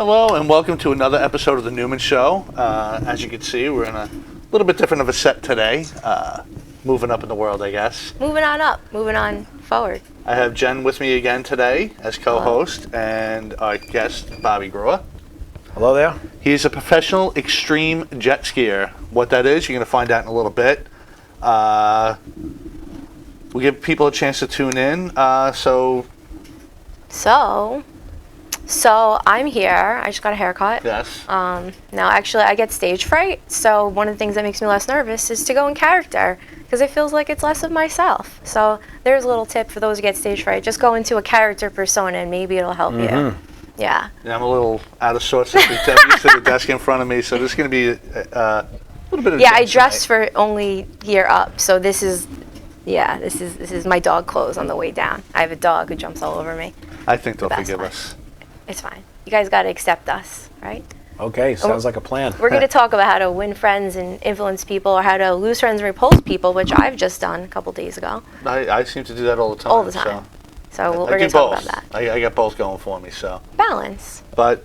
Hello and welcome to another episode of the Newman Show. As you can see, we're in a little bit different of a set today. Moving up in the world, I guess. Moving on up, moving on forward. I have Jen with me again today as co-host and our guest, Bobby Grau. Hello there. He's a professional extreme jet skier. What that is, you're going to find out in a little bit. We'll give people a chance to tune in. So I'm here. I just got a haircut. Yes. Now, actually, I get stage fright. So one of the things that makes me less nervous is to go in character because it feels like it's less of myself. So there's a little tip for those who get stage fright. Just go into a character persona and maybe it'll help you. Yeah. I'm a little out of sorts this week. Debbie's to the desk in front of me, so this is going to be a little bit of I dressed for only here up. So this is my dog clothes on the way down. I have a dog who jumps all over me. I think they'll forgive us. It's fine. You guys got to accept us, right? Okay, sounds like a plan. We're going to talk about how to win friends and influence people, or how to lose friends and repulse people, which I've just done a couple days ago. I seem to do that all the time. All the time. So we're going to talk about that. I got both going for me. So balance. But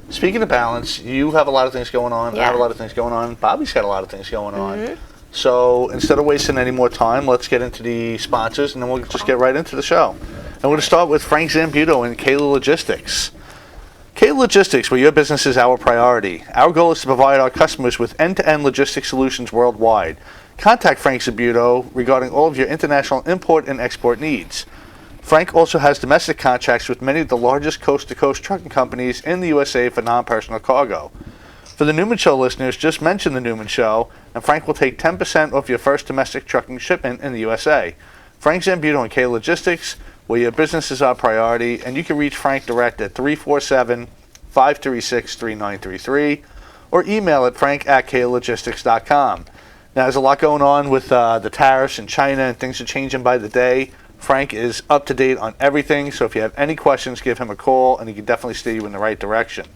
speaking of balance, you have a lot of things going on. Yeah. I have a lot of things going on. Bobby's got a lot of things going on. So instead of wasting any more time, let's get into the sponsors, and then we'll just get right into the show. And we're going to start with Frank Zambuto and Kayla Logistics. Kayla Logistics, where your business is our priority. Our goal is to provide our customers with end-to-end logistics solutions worldwide. Contact Frank Zambuto regarding all of your international import and export needs. Frank also has domestic contracts with many of the largest coast-to-coast trucking companies in the USA for non-personal cargo. For the Newman Show listeners, just mention the Newman Show, and Frank will take 10% off your first domestic trucking shipment in the USA. Frank Zambuto and K Logistics, where your business is our priority, and you can reach Frank direct at 347-536-3933, or email at frank@klogistics.com. Now, there's a lot going on with the tariffs in China, and things are changing by the day. Frank is up to date on everything, so if you have any questions, give him a call, and he can definitely steer you in the right direction.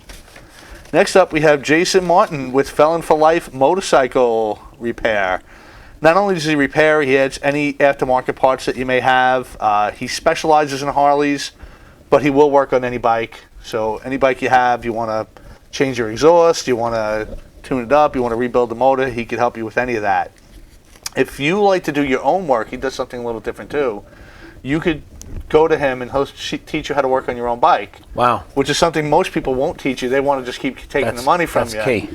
Next up, we have Jason Martin with Felon for Life Motorcycle Repair. Not only does he repair, he adds any aftermarket parts that you may have. He specializes in Harleys, but he will work on any bike. So any bike you have, you want to change your exhaust, you want to tune it up, you want to rebuild the motor, he can help you with any of that. If you like to do your own work, he does something a little different too. You could go to him and he'll teach you how to work on your own bike. Wow. Which is something most people won't teach you. They want to just keep taking the money from you. That's key.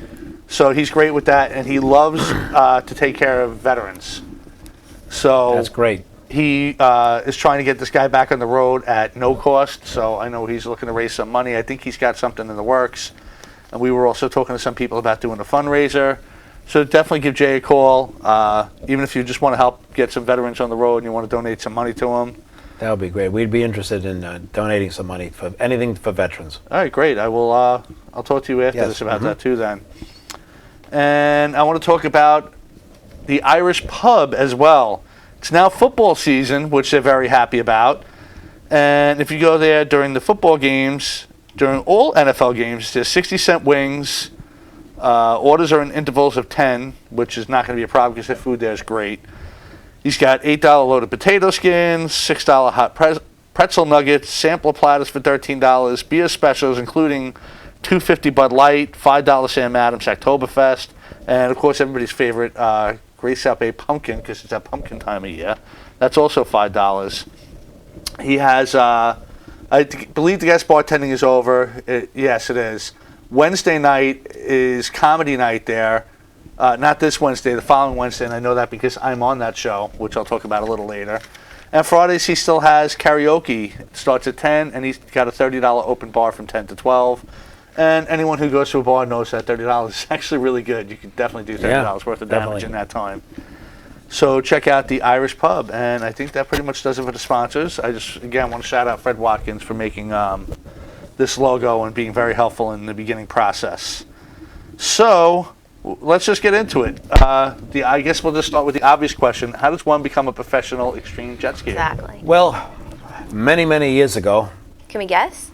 So he's great with that, and he loves to take care of veterans. So that's great. He is trying to get this guy back on the road at no cost, so I know he's looking to raise some money. I think he's got something in the works. And we were also talking to some people about doing a fundraiser. So definitely give Jay a call, even if you just want to help get some veterans on the road and you want to donate some money to them. That would be great. We'd be interested in donating some money for anything for veterans. All right, great. I will. I'll talk to you after this about that too. Then, and I want to talk about the Irish Pub as well. It's now football season, which they're very happy about. And if you go there during the football games, during all NFL games, there's 60-cent wings. Orders are in intervals of 10, which is not going to be a problem because the food there is great. He's got $8 loaded potato skins, $6 hot pretzel nuggets, sampler platters for $13, beer specials including $2.50 Bud Light, $5 Sam Adams Oktoberfest, and of course everybody's favorite Grey Soupe pumpkin because it's that pumpkin time of year. That's also $5. He has, I believe the guest bartending is over. Yes, it is. Wednesday night is comedy night there. Not this Wednesday, the following Wednesday, and I know that because I'm on that show, which I'll talk about a little later. And Fridays he still has karaoke. It starts at 10, and he's got a $30 open bar from 10 to 12. And anyone who goes to a bar knows that $30 is actually really good. You can definitely do $30 worth of damage in that time. So check out the Irish Pub, and I think that pretty much does it for the sponsors. I just, again, want to shout out Fred Watkins for making this logo and being very helpful in the beginning process. So let's just get into it. I guess we'll just start with the obvious question. How does one become a professional extreme jet skier? Exactly. Well, many, many years ago. Can we guess?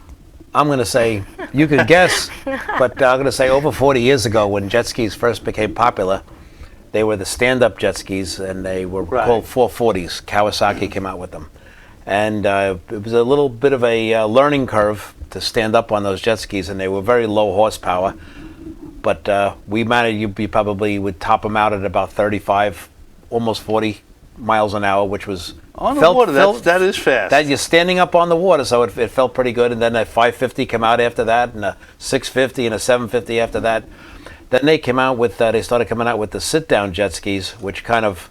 I'm going to say, you could guess, but I'm going to say over 40 years ago when jet skis first became popular, they were the stand-up jet skis, and they were called 440s. Kawasaki came out with them. And it was a little bit of a learning curve to stand up on those jet skis, and they were very low horsepower. But we managed, you probably would top them out at about 35, almost 40 miles an hour, which was on the water. That is fast. That you're standing up on the water, so it felt pretty good. And then a 550 came out after that, and a 650 and a 750 after that. Then they came out with they started coming out with the sit-down jet skis, which kind of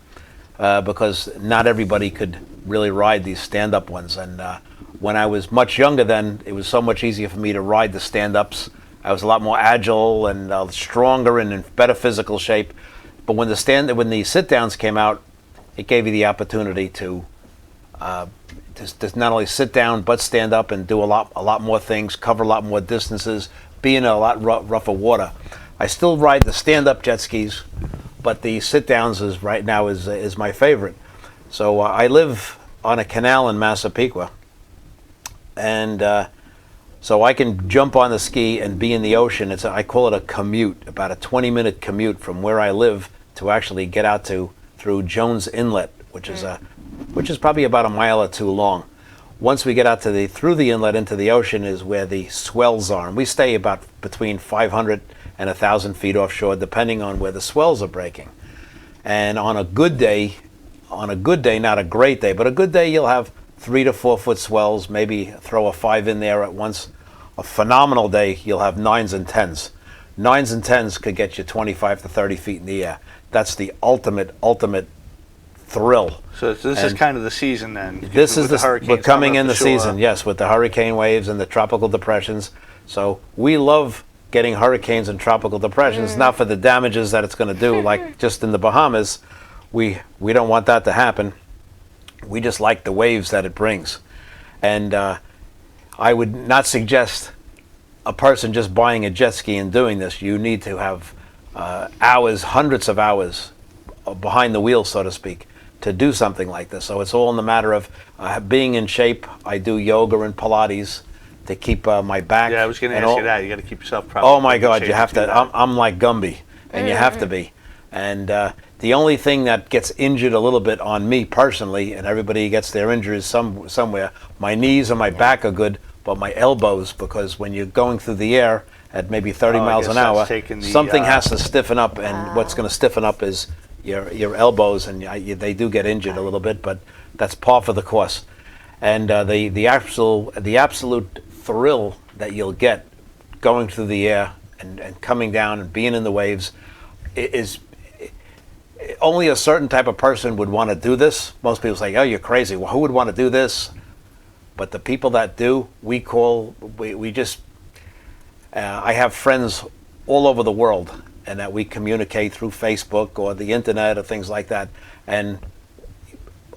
because not everybody could really ride these stand-up ones. And when I was much younger, then it was so much easier for me to ride the stand-ups. I was a lot more agile and stronger and in better physical shape. But when the sit-downs came out, it gave you the opportunity to not only sit down but stand up and do a lot more things, cover a lot more distances, be in a lot rougher water. I still ride the stand-up jet skis, but the sit-downs right now is my favorite. So I live on a canal in Massapequa, and so I can jump on the ski and be in the ocean. I call it a commute, about a 20-minute commute from where I live to actually get out through Jones Inlet, which is probably about a mile or two long. Once we get out through the inlet into the ocean is where the swells are, and we stay about between 500 and 1,000 feet offshore, depending on where the swells are breaking. And on a good day, not a great day, but a good day, you'll have 3 to 4 foot swells, maybe throw a 5 in there at once. A phenomenal day, you'll have 9s and 10s. 9s and 10s could get you 25 to 30 feet in the air. That's the ultimate thrill. So this is kind of the season then. This is we're coming in the shore. season, yes, with the hurricane waves and the tropical depressions. So we love getting hurricanes and tropical depressions, not for the damages that it's going to do, like just in the Bahamas. We don't want that to happen. We just like the waves that it brings. And I would not suggest a person just buying a jet ski and doing this. You need to have hours, hundreds of hours behind the wheel, so to speak, to do something like this. So it's all in the matter of being in shape. I do yoga and Pilates to keep my back. Yeah, I was going to ask you that. You got to keep yourself proper. Oh my God, you have to. I'm like Gumby, and you have to be. And the only thing that gets injured a little bit on me personally, and everybody gets their injuries somewhere, my knees and my back are good, but my elbows, because when you're going through the air at maybe 30 miles an hour, something has to stiffen up, and what's going to stiffen up is your elbows, and they do get injured a little bit, but that's par for the course. And the absolute thrill that you'll get going through the air and coming down and being in the waves is only a certain type of person would want to do this. Most people say, "Oh, you're crazy. Well, who would want to do this?" But the people that do, I have friends all over the world, and that we communicate through Facebook or the internet or things like that. And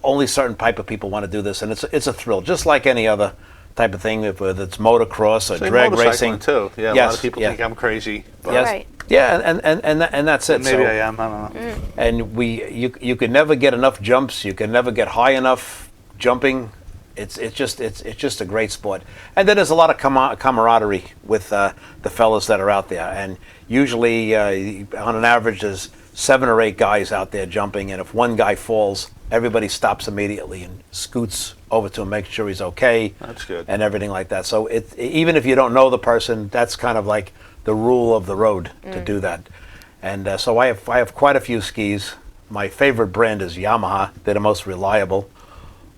only certain type of people want to do this, and it's a thrill, just like any other type of thing, whether it's motocross or drag racing too. Yeah, yes, a lot of people think I'm crazy. But yes. Right. Yeah, and that's it. Maybe I am. I don't know. And you could never get enough jumps. You can never get high enough jumping. It's just a great sport. And then there's a lot of camaraderie with the fellas that are out there. And usually, on an average, there's 7 or 8 guys out there jumping. And if one guy falls, everybody stops immediately and scoots over to him, make sure he's okay. That's good. And everything like that. So even if you don't know the person, that's kind of like the rule of the road to do that. And so I have quite a few skis. My favorite brand is Yamaha. They're the most reliable.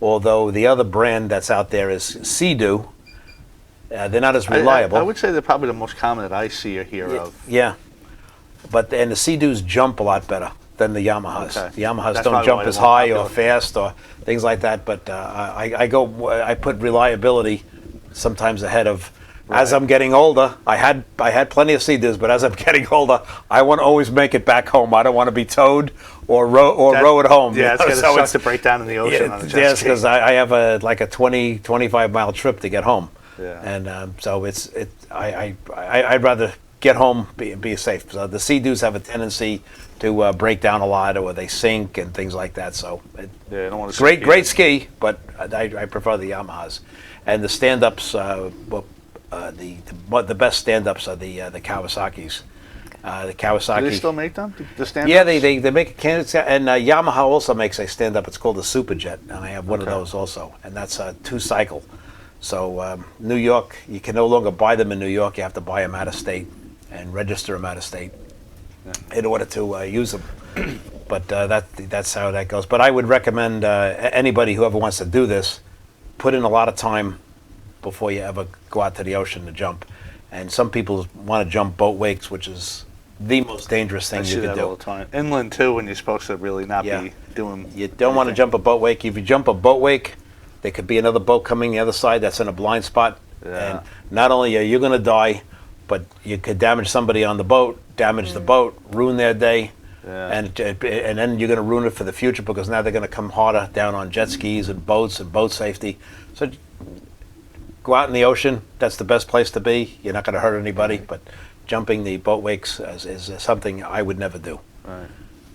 Although the other brand that's out there is Sea-Doo. They're not as reliable. I would say they're probably the most common that I see or hear of. Yeah. And the Sea-Doos jump a lot better than the Yamahas. Okay. The Yamahas That's don't jump probably as the more high popular. or fast or things like that. But I put reliability sometimes ahead of. Right. As I'm getting older, I had plenty of Sea-Doos, but as I'm getting older, I want to always make it back home. I don't want to be towed or row at home. Yeah, it's going to suck to break down in the ocean on a jet ski. Yes, because I have a 25 mile trip to get home. Yeah. And so I'd rather get home, be safe. So the Sea-Doos have a tendency to break down a lot, or they sink and things like that. So I don't want to great ski, but I prefer the Yamahas. And the stand-ups, the best stand-ups are the Kawasaki's. The Kawasaki. Do they still make them? The stand-ups? Yeah, they make a can, and Yamaha also makes a stand-up. It's called the Superjet, and I have one of those also, and that's a 2-cycle. So New York, you can no longer buy them in New York. You have to buy them out of state and register them out of state in order to use them. But that's how that goes. But I would recommend anybody who ever wants to do this, put in a lot of time before you ever go out to the ocean to jump. And some people want to jump boat wakes, which is the most dangerous thing you can do. All the time. Inland too, when you're supposed to really not be doing. You don't want to jump a boat wake. If you jump a boat wake, there could be another boat coming the other side that's in a blind spot, and not only are you going to die, but you could damage somebody on the boat, damage the boat, ruin their day, and then you're going to ruin it for the future because now they're going to come harder down on jet skis and boats and boat safety. So go out in the ocean. That's the best place to be. You're not going to hurt anybody, but jumping the boat wakes is something I would never do. Right.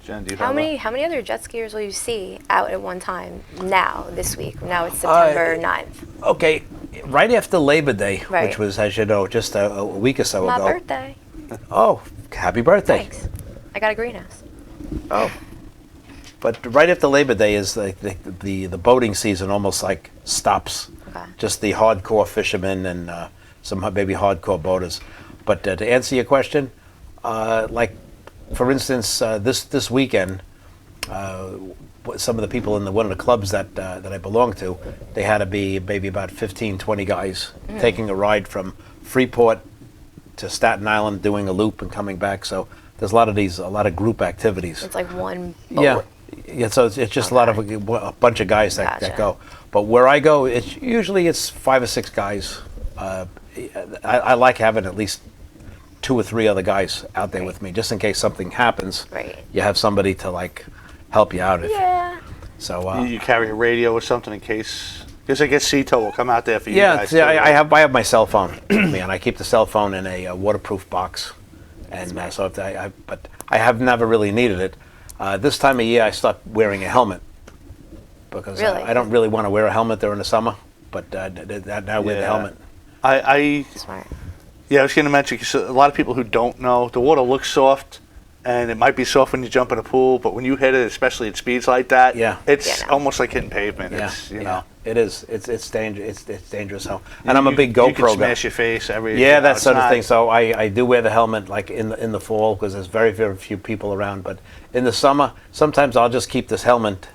Jen, do you How many other jet skiers will you see out at one time now, this week? Now it's September 9th. Okay, right after Labor Day, Right. which was, as you know, just a week or so My ago. birthday. Oh, happy birthday. Thanks. I got a greenhouse. Oh. But right after Labor Day is the boating season almost like stops. Okay. Just the hardcore fishermen and some maybe hardcore boaters. But to answer your question, like for instance, this weekend, some of the people in one of the clubs that I belong to, they had to be maybe about 15, 20 guys taking a ride from Freeport to Staten Island, doing a loop and coming back. So there's a lot of group activities. It's like one boat. Yeah. So it's just a bunch of guys that Gotcha. go. But where I go, it's 5 or 6 guys. I like having at least 2 or 3 other guys out there with me, just in case something happens. Right. You have somebody to like help you out. Yeah. So you carry a radio or something in case. Because I guess Cito will come out there for you guys. Yeah, I have my cell phone with me, and I keep the cell phone in a waterproof box. And so but I have never really needed it. This time of year, I stopped wearing a helmet because Really? I don't really want to wear a helmet during the summer. But now I wear the helmet. Smart. Yeah, I was going to mention, 'cause a lot of people who don't know, the water looks soft, and it might be soft when you jump in a pool, but when you hit it, especially at speeds like that, it's almost like hitting pavement. Yeah, It's, you know. It is. It's dangerous. It's dangerous. So, and I'm a big GoPro you can guy. smash your face. That sort of thing. So I do wear the helmet like in the fall because there's very, very few people around. But in the summer, sometimes I'll just keep this helmet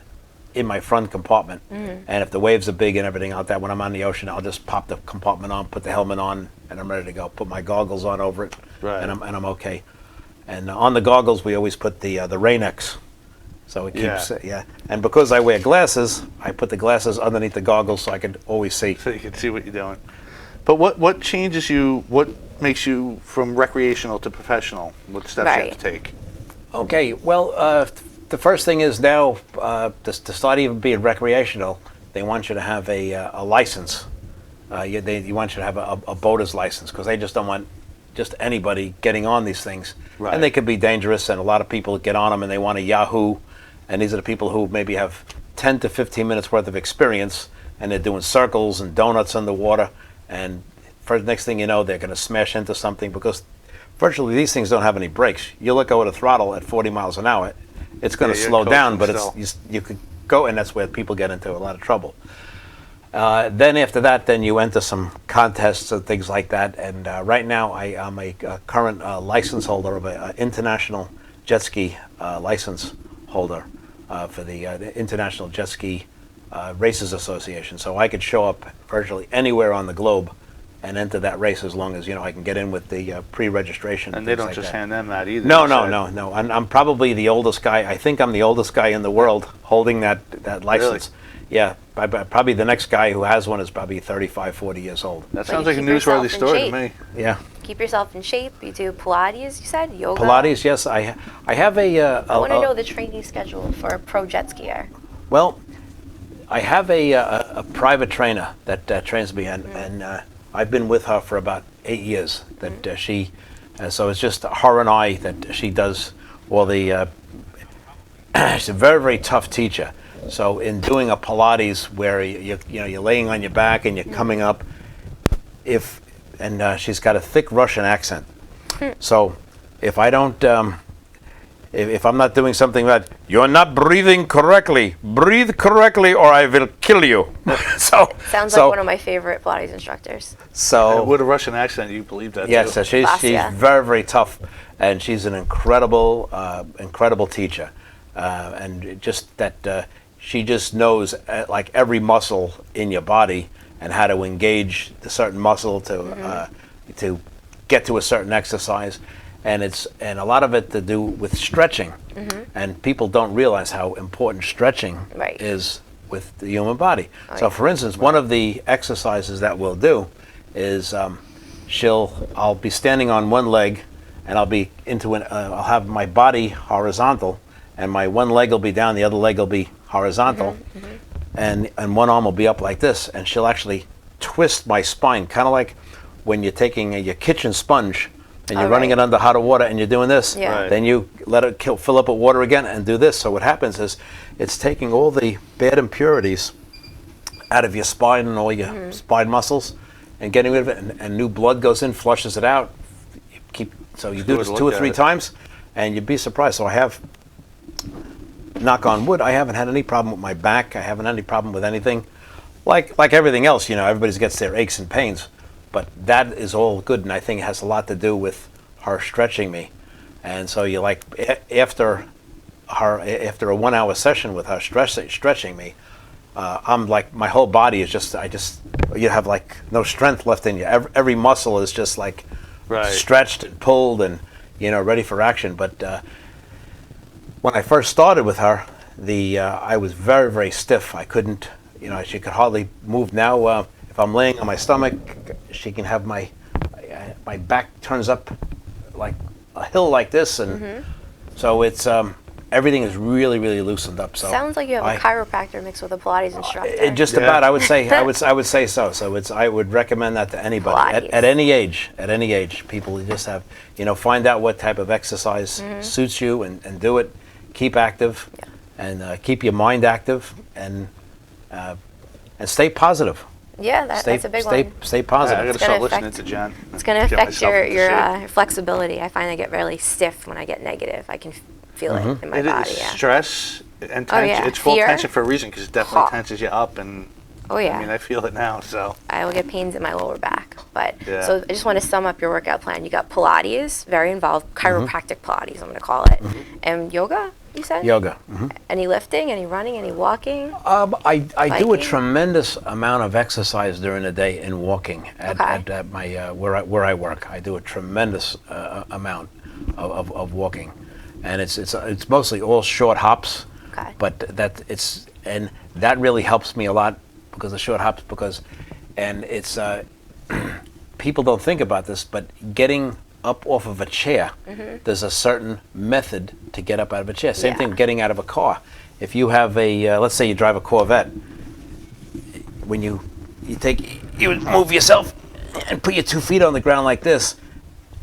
in my front compartment. And if the waves are big and everything out there, when I'm on the ocean, I'll just pop the compartment on, put the helmet on, and I'm ready to go. Put my goggles on over it, and I'm okay. And on the goggles, we always put the Rain-X. So it keeps, And because I wear glasses, I put the glasses underneath the goggles so I can always see. So you can see what you're doing. But what changes you, what makes you from recreational to professional? What steps you have to take? Okay, well, the first thing is now, to start even being recreational, they want you to have a license. You want you to have a boater's license because they just don't want just anybody getting on these things. Right. And they can be dangerous, and a lot of people get on them and they want a Yahoo. And these are the people who maybe have 10 to 15 minutes worth of experience, and they're doing circles and donuts underwater. And for the next thing you know, they're going to smash into something because virtually these things don't have any brakes. You let go of the throttle at 40 miles an hour, it's going to slow down, but you could go, and that's where people get into a lot of trouble. Then after that, then you enter some contests and things like that. And right now, I am a current license holder of an international jet ski license holder for the International Jet Ski Races Association. So I could show up virtually anywhere on the globe and enter that race as long as I can get in with the pre-registration. And they don't just hand them that either. No. I'm probably the oldest guy. I think I'm the oldest guy in the world holding that license. Really? Yeah, probably the next guy who has one is probably 35, 40 years old. That sounds like a newsworthy story to me. Yeah. Keep yourself in shape. You do Pilates, you said? Yoga? Pilates, yes. I have I want to know the training schedule for a pro jet skier. Well, I have a private trainer that trains me, and I've been with her for about 8 years. That she, so it's just her and I that she does all the. She's a very, very tough teacher. So in doing a Pilates where you're laying on your back and you're coming up, she's got a thick Russian accent. So if I don't, if I'm not doing something right, you're not breathing correctly. Breathe correctly, or I will kill you. Sounds like one of my favorite Pilates instructors. So with a Russian accent, you believe that? yes, too. so she's very, very tough, and she's an incredible teacher, and just that she just knows like every muscle in your body and how to engage the certain muscle to get to a certain exercise. And a lot of it to do with stretching, and people don't realize how important stretching is with the human body. So, for instance, one of the exercises that we'll do is I'll be standing on one leg, and I'll have my body horizontal, and my one leg will be down, the other leg will be horizontal, and one arm will be up like this, and she'll actually twist my spine, kind of like when you're taking your kitchen sponge and you're running it under hot water and you're doing this, then you let it fill up with water again and do this. So what happens is it's taking all the bad impurities out of your spine and all your spine muscles and getting rid of it, and new blood goes in, flushes it out. You do this 2 or 3 times, and you'd be surprised. So I have, knock on wood, I haven't had any problem with my back. I haven't had any problem with anything. Like everything else, everybody gets their aches and pains. But that is all good, and I think it has a lot to do with her stretching me. And so after a 1 hour session with her stretching me, I'm like, my whole body is you have like no strength left in you. Every muscle is just like stretched and pulled and ready for action. But when I first started with her, I was very, very stiff. I couldn't, she could hardly move. Now if I'm laying on my stomach, she can have my back turns up like a hill like this, and so it's everything is really, really loosened up. So sounds like you have a chiropractor mixed with a Pilates instructor. Just about, I would say, I would say so. So I would recommend that to anybody at any age. At any age, people just have find out what type of exercise suits you and do it. Keep active, and keep your mind active, and stay positive. Yeah, that's a big one. Stay positive. I got to start listening to Jen. It's going to affect your flexibility. I find I get really stiff when I get negative. I can feel it in my body. Is stress and tension. It's full tension for a reason, because it definitely tenses you up. And I mean, I feel it now. So I will get pains in my lower back. But so I just want to sum up your workout plan. You got Pilates, very involved, chiropractic Pilates, I'm going to call it, and yoga. You said? Yoga. Any lifting, any running, any walking? I do a tremendous amount of exercise during the day in walking at my where I work. I do a tremendous amount of walking, and it's mostly all short hops. Okay. But that really helps me a lot because of short hops it's people don't think about this, but getting up off of a chair, there's a certain method to get up out of a chair. Same thing getting out of a car. If you have let's say you drive a Corvette, when you move yourself and put your 2 feet on the ground like this,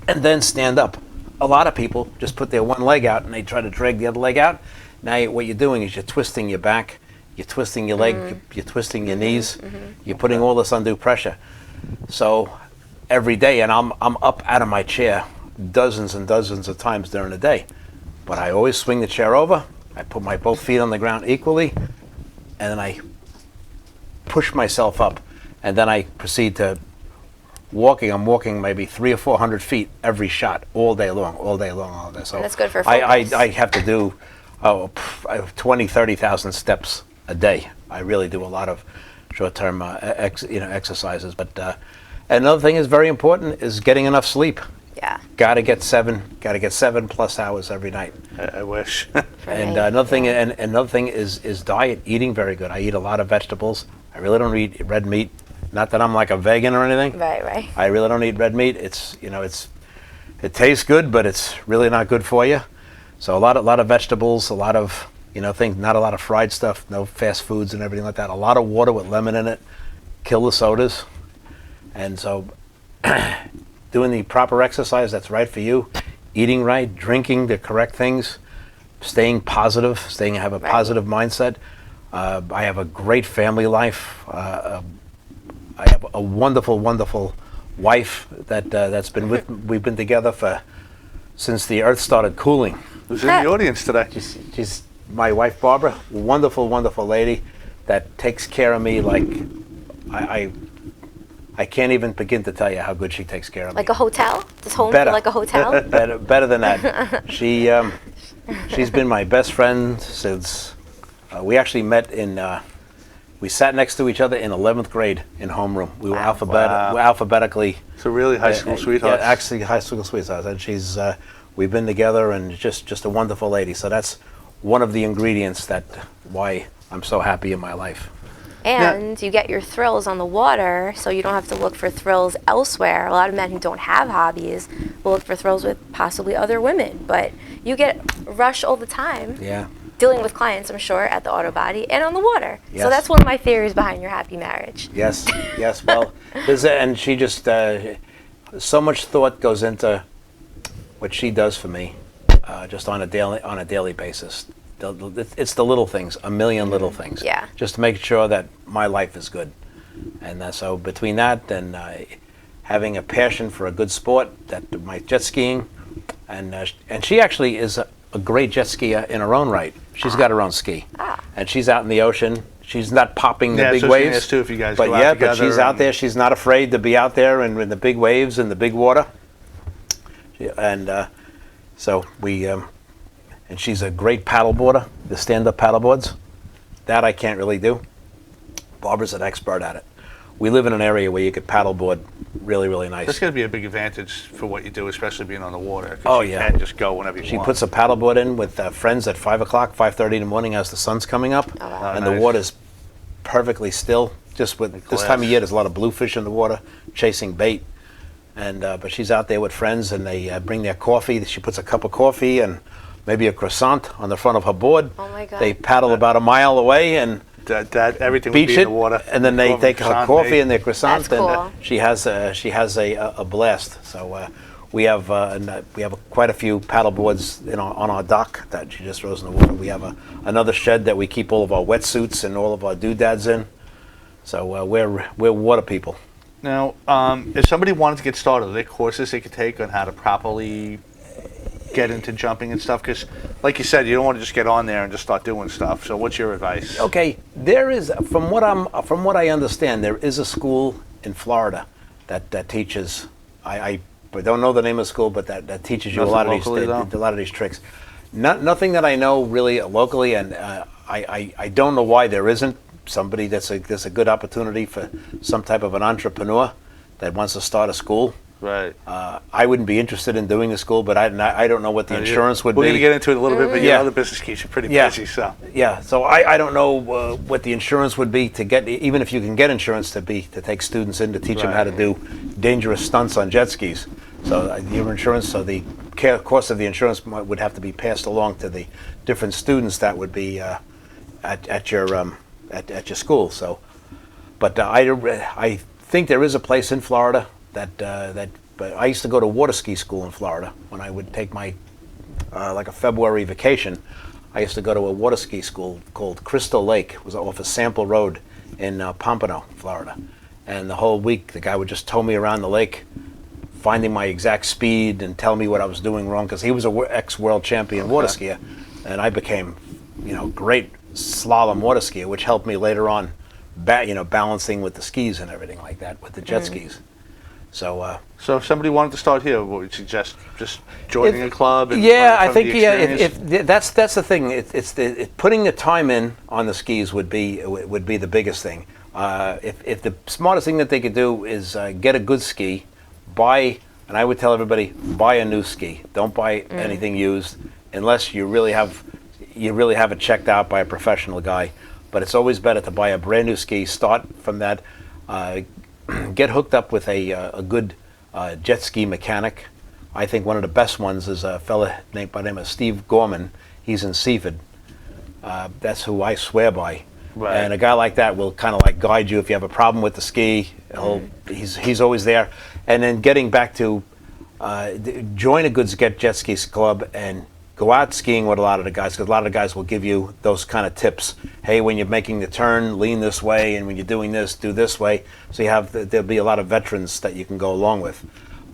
and then stand up. A lot of people just put their one leg out and they try to drag the other leg out. Now what you're doing is you're twisting your back, you're twisting your leg, you're twisting your knees, you're putting all this undue pressure. So every day, and I'm up out of my chair dozens and dozens of times during the day, but I always swing the chair over, I put my both feet on the ground equally, and then I push myself up, and then I proceed to walking. I'm walking maybe 300 or 400 feet every shot all day long. So that's good for focus. I have to do 20, 30,000 steps a day. I really do a lot of short-term exercises, but another thing is very important is getting enough sleep. Yeah. Got to get 7+ hours every night. I wish. And another thing is diet, eating very good. I eat a lot of vegetables. I really don't eat red meat. Not that I'm like a vegan or anything. Right. I really don't eat red meat. It tastes good, but it's really not good for you. So a lot of vegetables, a lot of things, not a lot of fried stuff, no fast foods and everything like that. A lot of water with lemon in it. Kill the sodas. And so doing the proper exercise that's right for you, eating right, drinking the correct things, staying positive, have a positive mindset. I have a great family life. I have a wonderful, wonderful wife that's been with. We've been together for since the earth started cooling. Who's in the audience today? She's my wife, Barbara. Wonderful, wonderful lady that takes care of me like I can't even begin to tell you how good she takes care of me. Like a hotel? Does home Better. feel like a hotel? better than that. She's been my best friend since we actually met in. We sat next to each other in 11th grade in homeroom. We were alphabetically. So really high school sweethearts. Yeah, actually high school sweethearts, and she's. We've been together, and just a wonderful lady. So that's one of the ingredients that why I'm so happy in my life. And you get your thrills on the water, so you don't have to look for thrills elsewhere. A lot of men who don't have hobbies will look for thrills with possibly other women, but you get rush all the time. Yeah. Dealing with clients, I'm sure, at the auto body and on the water. Yes. So that's one of my theories behind your happy marriage. Yes, yes. Well, and she just so much thought goes into what she does for me, just on a daily basis. It's the little things, a million little things. Yeah. Just to make sure that my life is good, and so between that and having a passion for a good sport, that my jet skiing, and she actually is a great jet skier in her own right. She's got her own ski, and she's out in the ocean. She's not popping the big so waves. too, if you guys but go out yeah, together but she's out there. She's not afraid to be out there and in the big waves and the big water. And so we, and she's a great paddleboarder. The stand-up paddleboards, that I can't really do. Barbara's an expert at it. We live in an area where you could paddleboard really, really nice. That's going to be a big advantage for what you do, especially being on the water. 'Cause Oh, you yeah. can just go whenever you She want. puts a paddleboard in with friends at 5 o'clock, 5:30 in the morning as the sun's coming up, and the nice. water's perfectly still. Just with this glass. time of year, there's a lot of bluefish in the water chasing bait, and but she's out there with friends, and they bring their coffee. She puts a cup of coffee and maybe a croissant on the front of her board. Oh my God. They paddle about a mile away and that everything would beach be in it, the water. and then they Coffee, take her croissant, coffee bait. and their croissant, That's and cool. she has a blast. So we have quite a few paddle boards on our dock that she just throws in the water. We have another shed that we keep all of our wetsuits and all of our doodads in. So we're water people. Now, if somebody wanted to get started, are there courses they could take on how to properly get into jumping and stuff? Because, like you said, you don't want to just get on there and just start doing stuff. So, what's your advice? Okay, there is from what I understand, there is a school in Florida that teaches. I don't know the name of the school, but that teaches you a lot of these tricks. Nothing that I know really locally, and I don't know why there isn't somebody that's a good opportunity for some type of an entrepreneur that wants to start a school. Right. I wouldn't be interested in doing a school, but I don't know what the insurance would be. We're going to get into it a little bit, but your other business keeps you pretty busy. So yeah, so I don't know what the insurance would be to get, even if you can get insurance to take students in to teach them how to do dangerous stunts on jet skis. So your insurance, so the cost of the insurance would have to be passed along to the different students that would be at your school. So, but I think there is a place in Florida but I used to go to water ski school in Florida when I would take my like a February vacation. I used to go to a water ski school called Crystal Lake. It was off of Sample Road in Pompano, Florida. And the whole week, the guy would just tow me around the lake, finding my exact speed and tell me what I was doing wrong, because he was a ex-world champion water skier, and I became, great slalom water skier, which helped me later on, balancing with the skis and everything like that with the jet skis. So if somebody wanted to start here, what would you suggest? Just joining a club? And I think if that's the thing. It's putting the time in on the skis would be the biggest thing. If the smartest thing that they could do is get a good ski, and I would tell everybody, buy a new ski. Don't buy anything used unless you really have it checked out by a professional guy. But it's always better to buy a brand new ski. Start from that. Get hooked up with a good jet ski mechanic. I think one of the best ones is a fella by the name of Steve Gorman. He's in Seaford. That's who I swear by. Right. And a guy like that will kind of like guide you if you have a problem with the ski. He's always there. And then getting back to join a good jet ski club and go out skiing with a lot of the guys, because a lot of the guys will give you those kind of tips. Hey, when you're making the turn, lean this way, and when you're doing this, do this way. So there'll be a lot of veterans that you can go along with.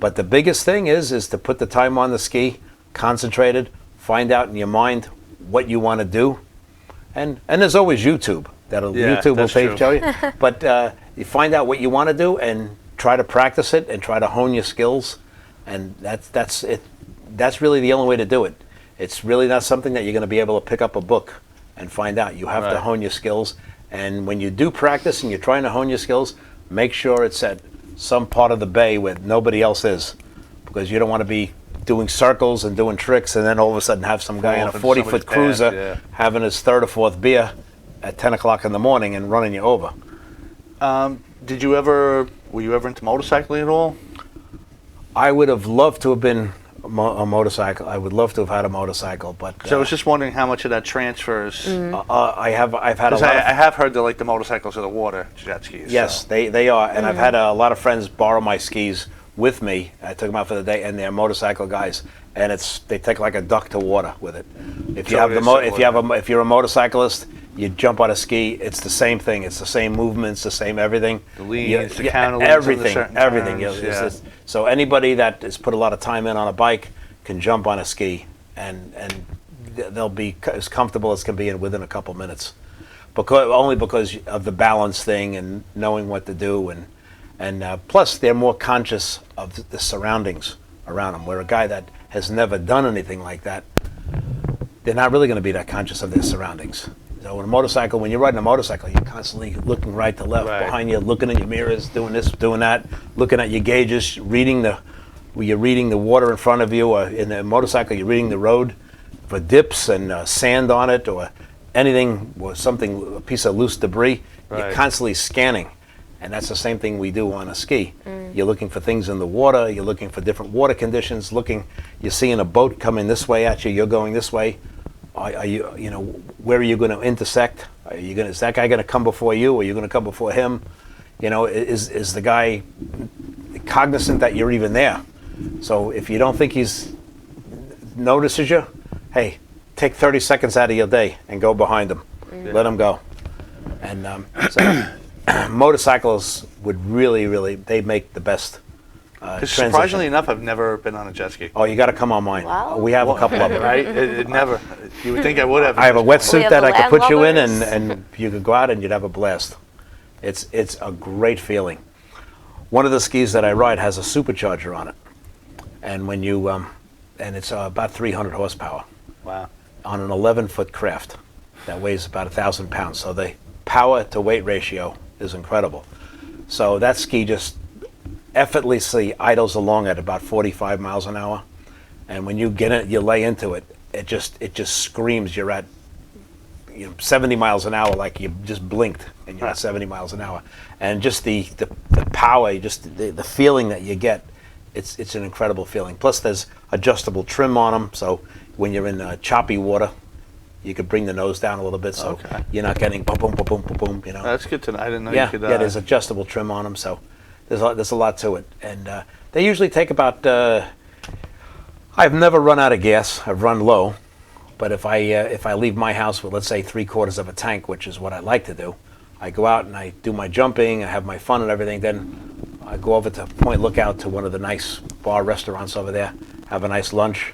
But the biggest thing is to put the time on the ski, concentrated, find out in your mind what you want to do, and there's always YouTube. YouTube will show you. But you find out what you want to do and try to practice it and try to hone your skills, and that's it. That's really the only way to do it. It's really not something that you're going to be able to pick up a book and find out. You have to hone your skills, and when you do practice and you're trying to hone your skills, make sure it's at some part of the bay where nobody else is, because you don't want to be doing circles and doing tricks and then all of a sudden have some guy in a 40-foot cruiser having his third or fourth beer at 10 o'clock in the morning and running you over. Were you ever into motorcycling at all? I would have loved to have been a motorcycle. I would love to have had a motorcycle, but so I was just wondering how much of that transfers. I've had a lot. I have heard that like the motorcycles are the water jet skis. Yes, so. they are, and I've had a lot of friends borrow my skis with me. I took them out for the day, and they're motorcycle guys, and they take like a duck to water with it. If you're a motorcyclist, you jump on a ski. It's the same thing. It's the same movements, the same everything. The leans, the counter leans, everything. So anybody that has put a lot of time in on a bike can jump on a ski, and they'll be as comfortable as can be within a couple minutes, only because of the balance thing and knowing what to do, and plus they're more conscious of the surroundings around them. Where a guy that has never done anything like that, they're not really going to be that conscious of their surroundings. So when you're riding a motorcycle, you're constantly looking right to left, behind you, looking in your mirrors, doing this, doing that, looking at your gauges, you're reading the water in front of you, or in the motorcycle, you're reading the road for dips and sand on it or anything, or a piece of loose debris. You're constantly scanning, and that's the same thing we do on a ski. You're looking for things in the water, you're looking for different water conditions, you're seeing a boat coming this way at you, you're going this way. Are you where are you going to intersect? Is that guy going to come before you, or are you going to come before him? Is the guy cognizant that you're even there? So if you don't think he's notices you, hey, take 30 seconds out of your day and go behind him. Let him go. And so motorcycles would really, they make the best. Surprisingly enough, I've never been on a jet ski. Oh, you got to come on mine. Wow. We have a couple of them. Right? It never. You would think I would have. I have a wetsuit that I could put you in, lovers. and you could go out and you'd have a blast. It's a great feeling. One of the skis that I ride has a supercharger on it, and when you and it's about 300 horsepower. Wow. On an 11-foot craft that weighs about 1,000 pounds. So the power to weight ratio is incredible. So that ski just effortlessly idles along at about 45 miles an hour, and when you get it, you lay into it, it just screams you're at 70 miles an hour, like you just blinked and you're at 70 miles an hour, and just the power, just the feeling that you get, it's an incredible feeling. Plus there's adjustable trim on them, so when you're in choppy water, you could bring the nose down a little bit, so you're not getting boom, boom, boom, boom, boom, boom. That's good to know. I didn't know you could. Yeah, there's adjustable trim on them, so there's a lot to it, and they usually take about. I've never run out of gas. I've run low, but if I leave my house with, let's say, 3/4 of a tank, which is what I like to do, I go out and I do my jumping, I have my fun and everything. Then I go over to Point Lookout to one of the nice bar restaurants over there, have a nice lunch,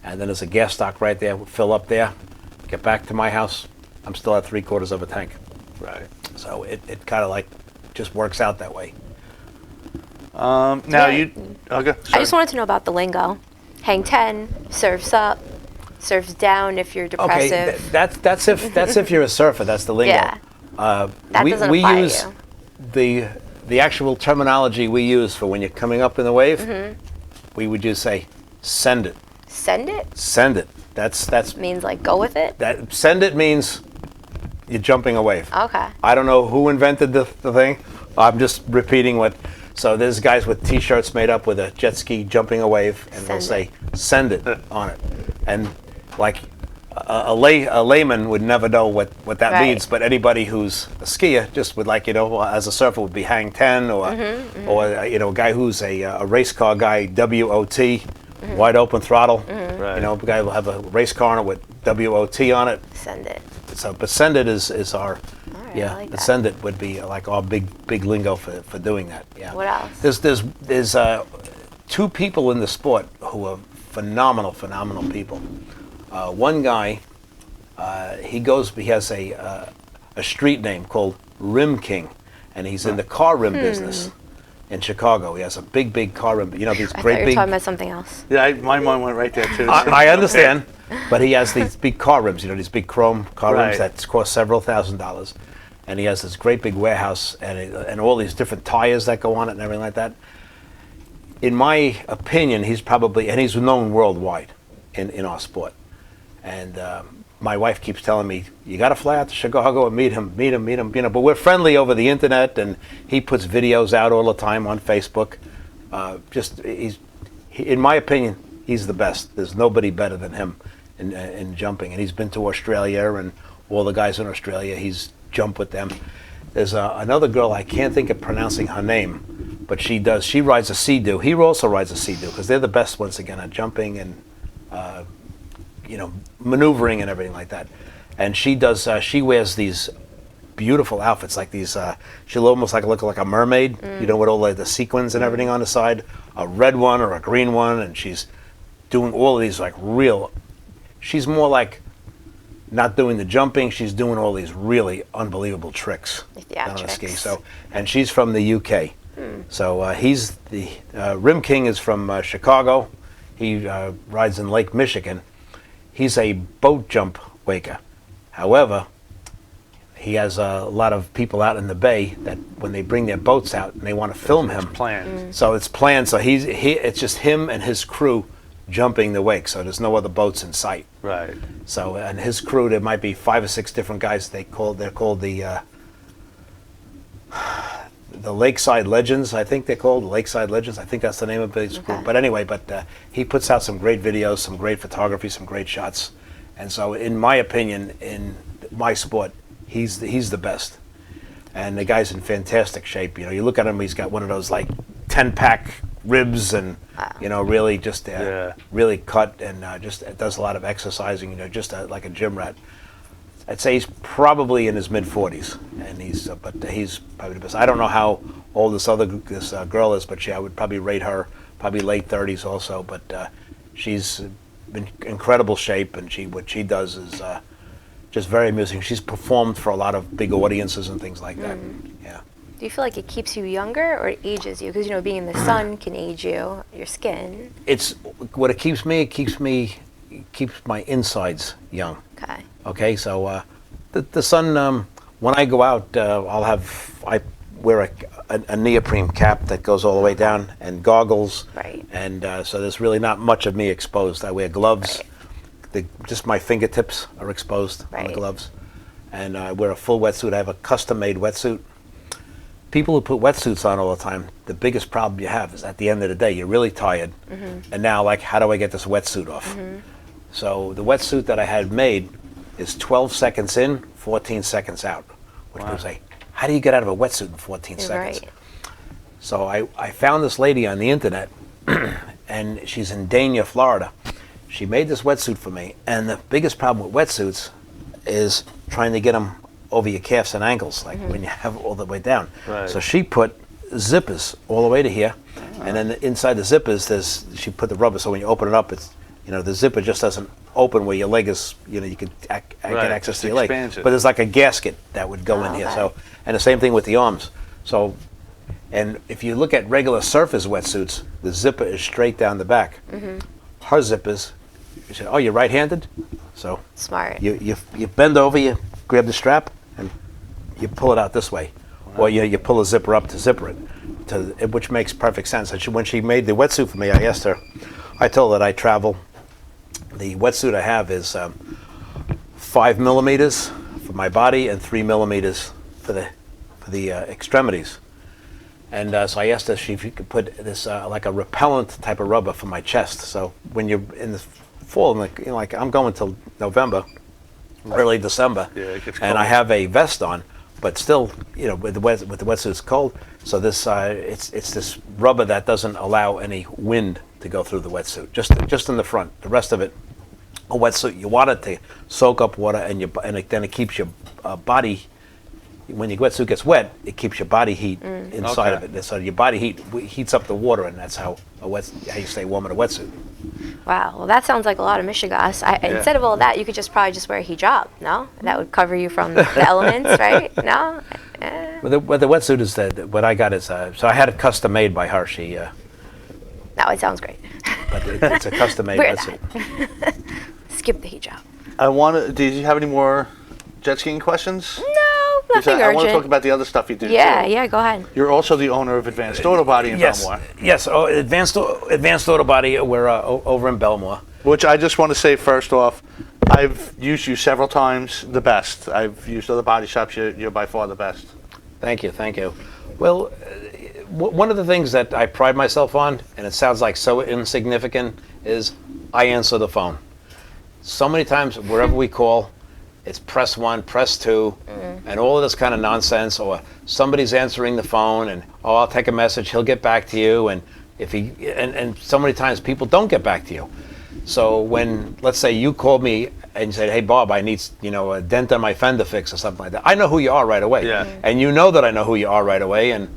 and then there's a gas stock right there. We'll fill up there, get back to my house. I'm still at 3/4 of a tank. Right. So it kind of like just works out that way. Now I just wanted to know about the lingo. Hang 10, surfs up, surfs down if you're depressive. Okay, that's if you're a surfer. That's the lingo. Yeah. That doesn't we apply use to you. the actual terminology we use for when you're coming up in the wave. We would just say, send it. Send it? Send it. That's Means like go with it? Send it means you're jumping a wave. Okay. I don't know who invented the thing. I'm just repeating what. So there's guys with T-shirts made up with a jet ski jumping a wave, and they'll say "send it" on it, and like a layman would never know what that means, but anybody who's a skier just would, like, as a surfer would be hang 10, or a guy who's a race car guy, WOT, wide open throttle. Right. A guy will have a race car on it with WOT on it. Send it. So, but send it is our. Right, Yeah, I like the that. send it would be like our big lingo for doing that. Yeah. What else? There's two people in the sport who are phenomenal people. One guy, he has a street name called Rim King, and he's in the car rim business in Chicago. He has a big car rim. You know, these I great thought you were big. talking about something else. Yeah, my mind went right there too. I understand, but he has these big car rims. You know, these big chrome car rims Right. that cost several $1,000s, and he has this great big warehouse and all these different tires that go on it and everything like that. In my opinion, he's known worldwide in our sport. And my wife keeps telling me, you got to fly out to Chicago and meet him. You know, but we're friendly over the internet, and he puts videos out all the time on Facebook. In my opinion, he's the best. There's nobody better than him in jumping. And he's been to Australia, and all the guys in Australia, he's jumped with them. There's another girl, I can't think of pronouncing her name, but she rides a Sea-Doo. He also rides a Sea-Doo, because they're the best once again at jumping and maneuvering and everything like that. And she wears these beautiful outfits, like these, she'll almost look like a mermaid, you know, with all the sequins and everything on the side, a red one or a green one, and she's doing all of these she's more like not doing the jumping, she's doing all these really unbelievable tricks on a ski. So, and she's from the UK. So he's the Rim King is from Chicago. He rides in Lake Michigan. He's a boat jump waker. However, he has a lot of people out in the bay that when they bring their boats out and they want to film him. It's planned. So it's planned. So it's just him and his crew jumping the wake. So there's no other boats in sight. Right. So and his crew, there might be 5 or 6 different guys. They're called the Lakeside Legends. I think they're called Lakeside Legends. I think that's the name of his group. But anyway, he puts out some great videos, some great photography, some great shots. And so, in my opinion, in my sport, he's the best. And the guy's in fantastic shape. You know, you look at him; he's got one of those 10-pack ribs, and really just really cut, and just does a lot of exercising. You know, just like a gym rat. I'd say he's probably in his mid-40s, and he's probably the best. I don't know how old this girl is, but I would probably rate her probably late 30s also. But she's in incredible shape, and what she does is just very amusing. She's performed for a lot of big audiences and things like that. Yeah. Do you feel like it keeps you younger or it ages you? Because being in the sun can age you, your skin. It keeps me. It keeps my insides young. Okay. Okay, so the sun, when I go out, I wear a neoprene cap that goes all the way down, and goggles. Right. And so there's really not much of me exposed. I wear gloves. Right. Just my fingertips are exposed on the gloves. And I wear a full wetsuit. I have a custom-made wetsuit. People who put wetsuits on all the time, the biggest problem you have is at the end of the day, you're really tired. And now, how do I get this wetsuit off? So the wetsuit that I had made is 12 seconds in, 14 seconds out. Which people say, how do you get out of a wetsuit in 14 seconds? Right. So I found this lady on the internet, and she's in Dania, Florida. She made this wetsuit for me, and the biggest problem with wetsuits is trying to get them over your calves and ankles, when you have it all the way down. Right. So she put zippers all the way to here, and then inside the zippers, she put the rubber, so when you open it up, the zipper just doesn't open where your leg is, you can get access to your leg. But there's like a gasket that would go in here. So, and the same thing with the arms. So, and if you look at regular surface wetsuits, the zipper is straight down the back. Her zippers, you say, oh, you're right-handed? So Smart. You bend over, you grab the strap, and you pull it out this way. Or you pull a zipper up to zipper it, which makes perfect sense. And when she made the wetsuit for me, I told her that I travel. The wetsuit I have is 5 millimeters for my body and 3 millimeters for the extremities. And so I asked her if she could put this like a repellent type of rubber for my chest. So when you're in the fall, I'm going till November, early December, it gets and cold. I have a vest on, but still, with the wetsuit it's cold. So this it's this rubber that doesn't allow any wind to go through the wetsuit, just in the front. The rest of it, a wetsuit, you want it to soak up water, and then it keeps your body when your wetsuit gets wet, it keeps your body heat inside Okay. of it. So your body heats up the water, and that's how how you stay warm in a wetsuit. Wow. Well, that sounds like a lot of mishigas. Instead of all that, you could just probably just wear a hijab. No, that would cover you from the elements, right? No. Well, the wetsuit is what I got is so I had it custom made by her. She, No, it sounds great. but it's a custom made Wear wetsuit. that. Skip the hijab. Did you have any more jet skiing questions? No, nothing I want to urgent. talk about the other stuff you do. Yeah, too. yeah, go ahead. You're also the owner of Advanced Auto Body in Belmore. Yes. Oh, Advanced Auto Body. We're over in Belmore. Which I just want to say first off, I've used you several times. The best. I've used other body shops. You're by far the best. Thank you. Well, one of the things that I pride myself on, and it sounds like so insignificant, is I answer the phone. So many times, wherever we call, it's press 1, press 2, and all of this kind of nonsense, or somebody's answering the phone, and I'll take a message, he'll get back to you, and and so many times people don't get back to you. So when, let's say you called me and said, hey Bob, I need a dent on my fender fix or something like that, I know who you are right away. Yeah. And you know that I know who you are right away, and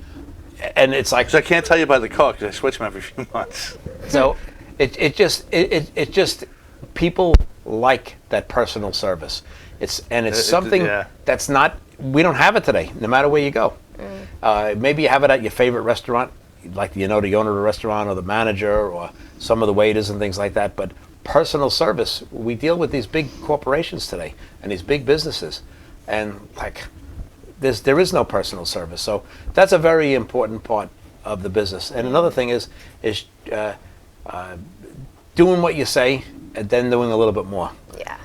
it's like, So I can't tell you by the car because I switch them every few months. so it just people like that personal service. It's something that's not, we don't have it today, no matter where you go. Maybe you have it at your favorite restaurant, like the owner of the restaurant or the manager or some of the waiters and things like that. But personal service, we deal with these big corporations today and these big businesses, and like there is no personal service. So that's a very important part of the business. And another thing is doing what you say and then doing a little bit more. Yeah.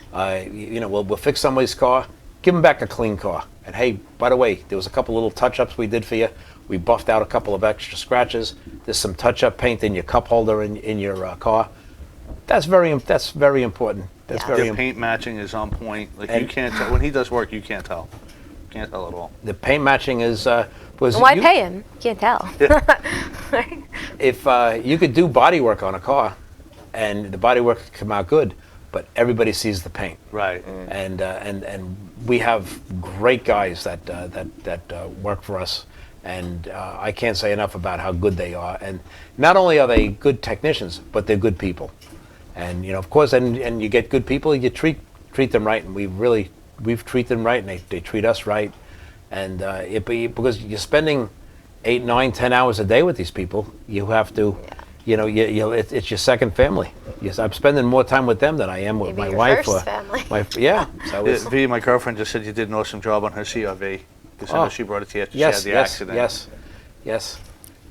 We'll fix somebody's car, give them back a clean car. And hey, by the way, there was a couple little touch-ups we did for you. We buffed out a couple of extra scratches. There's some touch-up paint in your cup holder in your car. That's very important. That's very The paint matching is on point. Like you can't tell when he does work. You can't tell. Can't tell at all. The paint matching is was. Why pay him? Can't tell. If you could do body work on a car, and the body work could come out good, but everybody sees the paint. Right. And we have great guys that work for us, and I can't say enough about how good they are. And not only are they good technicians, but they're good people. And of course, and you get good people, you treat them right, and we've treated them right, and they treat us right. And because you're spending 8, 9, 10 hours a day with these people, you have to. It's your second family. Yes, I'm spending more time with them than I am with Maybe my your wife. first family. So V, my girlfriend, just said you did an awesome job on her CRV. Because I know she brought it to you after she had the accident.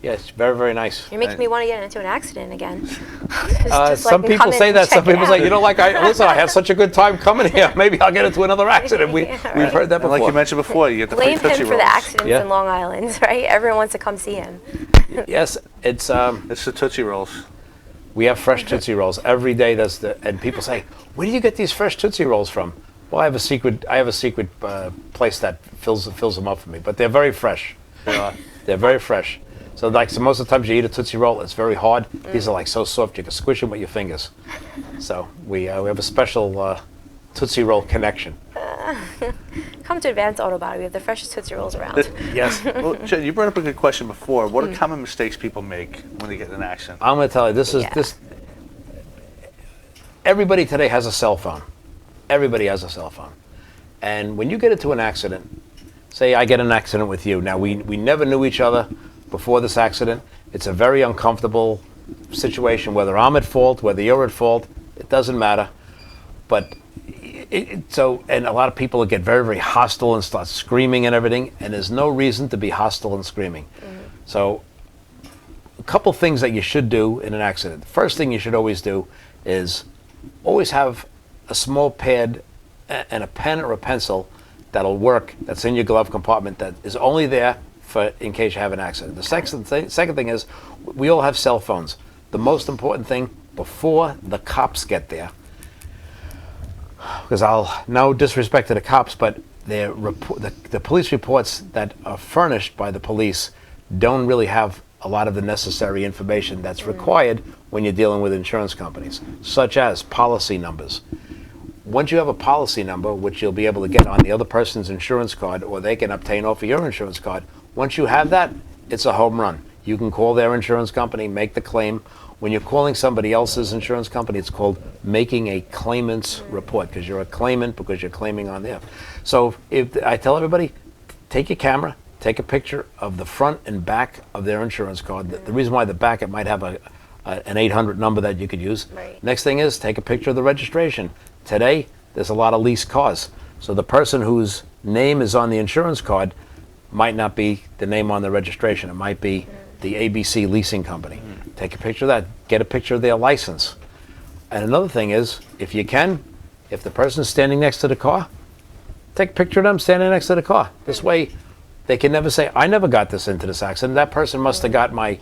Yes, very, very nice. You're making me want to get into an accident again. Just some come people in say and that. Some check it people say, out. listen, I had such a good time coming here. Maybe I'll get into another accident. We've heard that And before. like you mentioned before, you get the free Blame him Tootsie for Rolls. the accidents Yeah. in Long Island, right? Everyone wants to come see him. Yes, it's It's the Tootsie Rolls. we have fresh Tootsie Rolls every day. And people say, where do you get these fresh Tootsie Rolls from? Well, I have a secret place that fills them up for me. But they're very fresh. They're very fresh. So most of the times you eat a Tootsie Roll, it's very hard. These are like so soft you can squish them with your fingers. So we have a special Tootsie Roll connection. Come to Advanced Auto Body. We have the freshest Tootsie Rolls around. Yes. Well, Jen, you brought up a good question before. What are common mistakes people make when they get in an accident? I'm going to tell you, this. Everybody today has a cell phone. Everybody has a cell phone. And when you get into an accident, say I get in an accident with you. Now, we never knew each other before this accident. It's a very uncomfortable situation, whether I'm at fault, whether you're at fault, it doesn't matter. But and a lot of people get very, very hostile and start screaming and everything, and there's no reason to be hostile and screaming. So a couple things that you should do in an accident. The first thing you should always do is always have a small pad and a pen or a pencil that'll work, that's in your glove compartment, that is only there for in case you have an accident. The second thing is, we all have cell phones. The most important thing, before the cops get there, because no disrespect to the cops, but the police reports that are furnished by the police don't really have a lot of the necessary information that's required when you're dealing with insurance companies, such as policy numbers. once you have a policy number, which you'll be able to get on the other person's insurance card, or they can obtain off of your insurance card, once you have that, it's a home run. You can call their insurance company, make the claim. When you're calling somebody else's insurance company, it's called making a claimant's report, because you're a claimant because you're claiming on there. So if I tell everybody, take your camera, take a picture of the front and back of their insurance card. The reason why the back, it might have an 800 number that you could use. Right. Next thing is take a picture of the registration. Today, there's a lot of leased cars. So the person whose name is on the insurance card might not be the name on the registration. It might be the ABC leasing company. Take a picture of that. Get a picture of their license. And another thing is, if you can, if the person's standing next to the car, take a picture of them standing next to the car. This way, they can never say, I never got this into this accident. That person must have got my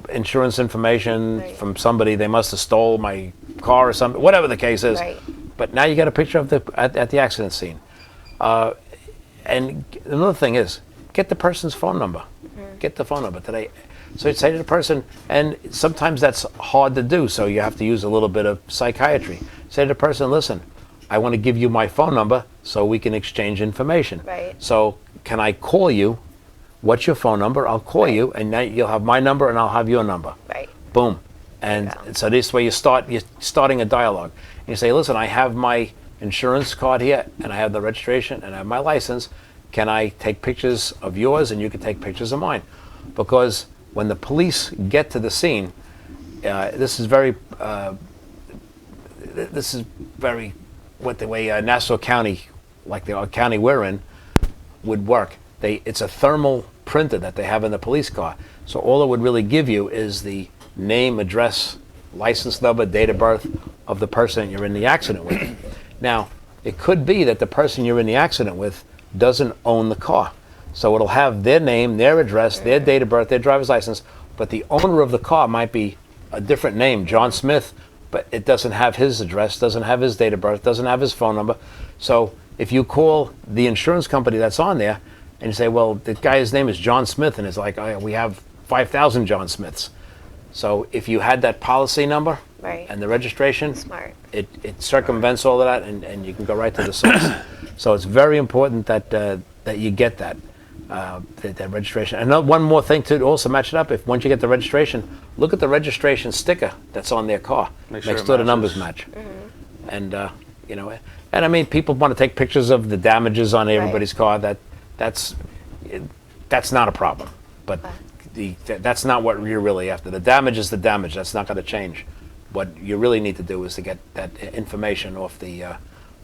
insurance information from somebody. They must have stole my car or something, whatever the case is. Right. But now you got a picture of at the accident scene. And another thing is, get the person's phone number. Get the phone number today. So you say to the person, and sometimes that's hard to do, so you have to use a little bit of psychiatry. Say to the person, listen, I want to give you my phone number so we can exchange information. Right. So can I call you? What's your phone number? I'll call you, and now you'll have my number and I'll have your number. Right. Boom. And so this way you're starting a dialogue. And you say, listen, I have my insurance card here, and I have the registration, and I have my license. Can I take pictures of yours, and you can take pictures of mine? Because when the police get to the scene, this is very what the way Nassau County, like the county we're in, would work. It's a thermal printer that they have in the police car. So all it would really give you is the name, address, license number, date of birth of the person you're in the accident with. Now, it could be that the person you're in the accident with doesn't own the car. So it'll have their name, their address, their date of birth, their driver's license, but the owner of the car might be a different name, John Smith, but it doesn't have his address, doesn't have his date of birth, doesn't have his phone number. So if you call the insurance company that's on there and you say, well, the guy's name is John Smith, and it's like, oh, we have 5,000 John Smiths. So if you had that policy number and the registration, Smart. it circumvents all of that, and you can go right to the source. So it's very important that you get that registration. And one more thing to also match it up, if once you get the registration, look at the registration sticker that's on their car. Make sure the numbers match. And and I mean, people want to take pictures of the damages on everybody's car. That's not a problem, but that's not what you're really after. The damage is the damage. That's not going to change. What you really need to do is to get that information off the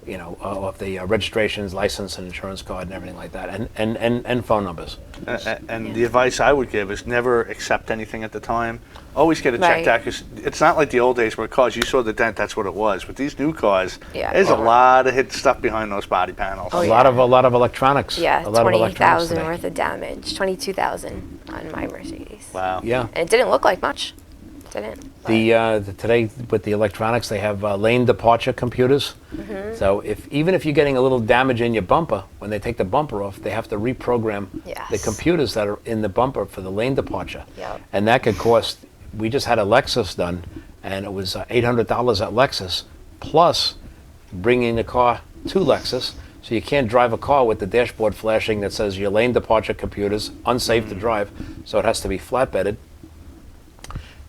of the registrations, license, and insurance card, and everything like that, and phone numbers. And the advice I would give is never accept anything at the time. Always get it checked out, because it's not like the old days where cars, you saw the dent, that's what it was. With these new cars, there's a lot of hidden stuff behind those body panels. Oh, a lot of electronics. Yeah, a lot of electronics 20,000 today. worth of damage, 22,000 on my Mercedes. Wow. Yeah. And it didn't look like much. Didn't. Today with the electronics, they have lane departure computers. So even if you're getting a little damage in your bumper, when they take the bumper off, they have to reprogram the computers that are in the bumper for the lane departure. Yep. And that could cost. We just had a Lexus done, and it was $800 at Lexus, plus bringing the car to Lexus. So you can't drive a car with the dashboard flashing that says your lane departure computer's unsafe to drive. So it has to be flatbedded.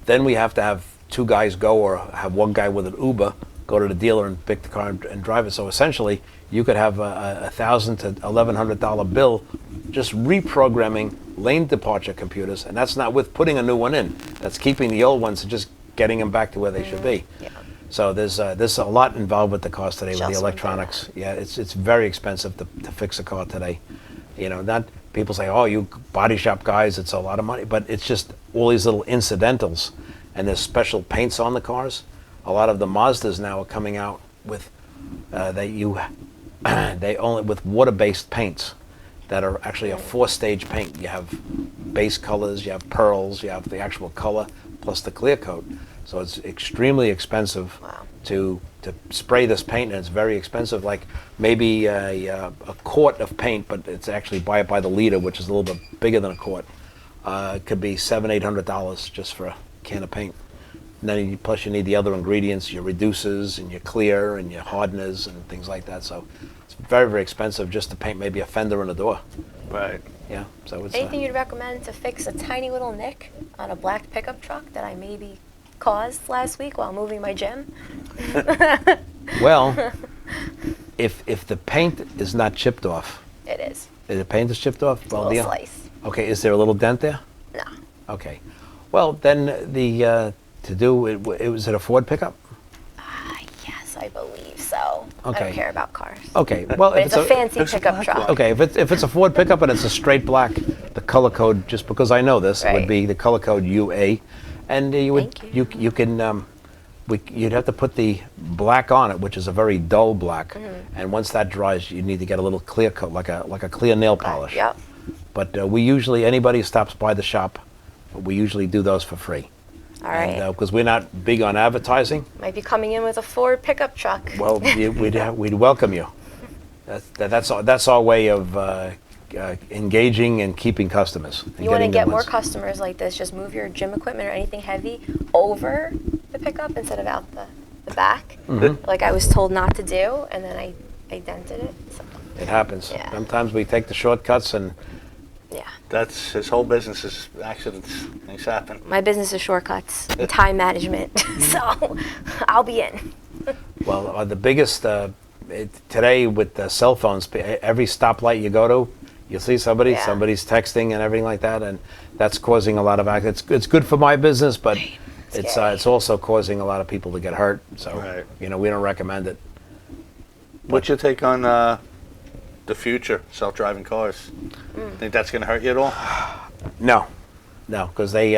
Then we have to have two guys go, or have one guy with an Uber go to the dealer and pick the car and drive it. So essentially, you could have a $1,000 to $1,100 bill just reprogramming lane departure computers, and that's not with putting a new one in. That's keeping the old ones and just getting them back to where they should be. Yeah. So there's a lot involved with the cost today with the electronics. Yeah, it's very expensive to fix a car today. Not people say, oh, you body shop guys, it's a lot of money, but it's just all these little incidentals, and there's special paints on the cars. A lot of the Mazdas now are coming out with with water-based paints that are actually a 4-stage paint. You have base colors, you have pearls, you have the actual color, plus the clear coat. So it's extremely expensive to spray this paint, and it's very expensive. Like maybe a quart of paint, but it's actually buy it by the liter, which is a little bit bigger than a quart. It could be $700-800 just for a can of paint. And then plus you need the other ingredients, your reducers and your clear and your hardeners and things like that. So it's very, very expensive just to paint maybe a fender and a door. Right. Yeah. So it's Anything you'd recommend to fix a tiny little nick on a black pickup truck that I maybe caused last week while moving my gym? well, if the paint is not chipped off, It is. if the paint is chipped off, A little slice. Okay, is there a little dent there? No. Okay. Well, then was it a Ford pickup? Yes, I believe so. I Okay. don't care about cars. Okay. Well, But it's a fancy it's a pickup black truck. one. okay, if it's a Ford pickup and it's a straight black, the color code, just because I know this, would Right. be the color code UA, and you would Thank you. you can you'd have to put the black on it, which is a very dull black, and once that dries, you need to get a little clear coat, like a clear nail polish. Yep. But we usually, anybody who stops by the shop, we usually do those for free. All right. Because we're not big on advertising, Might be coming in with a Ford pickup truck. well, we'd welcome you. That's our way of engaging and keeping customers. and You want to getting the get more ones- customers like this, just move your gym equipment or anything heavy over the pickup instead of out the back, like I was told not to do, and then I dented it. So, It happens. Yeah. Sometimes we take the shortcuts and yeah. That's his whole business is accidents. Things happen. My business is shortcuts and time management, so I'll be in. well, the biggest today with the cell phones, every stoplight you go to, you'll see Yeah. somebody's texting and everything like that, and that's causing a lot of accidents. It's good for my business, but Scary. it's also causing a lot of people to get hurt. So Right. we don't recommend it. What's your take on the future, self-driving cars? Think that's going to hurt you at all? No, because they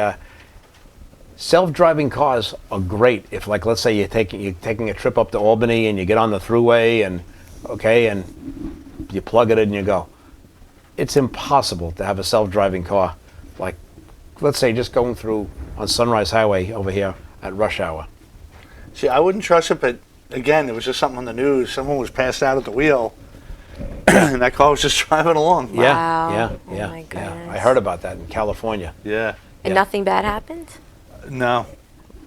self-driving cars are great if, like, let's say you're taking a trip up to Albany and you get on the throughway and you plug it in and you go. It's impossible to have a self-driving car, like, let's say just going through on Sunrise Highway over here at rush hour. See, I wouldn't trust it, but again, it was just something on the news. Someone was passed out at the wheel, and that car was just driving along. Wow. Yeah. Oh my goodness. I heard about that in California. Yeah. And Yeah. nothing bad happened? No.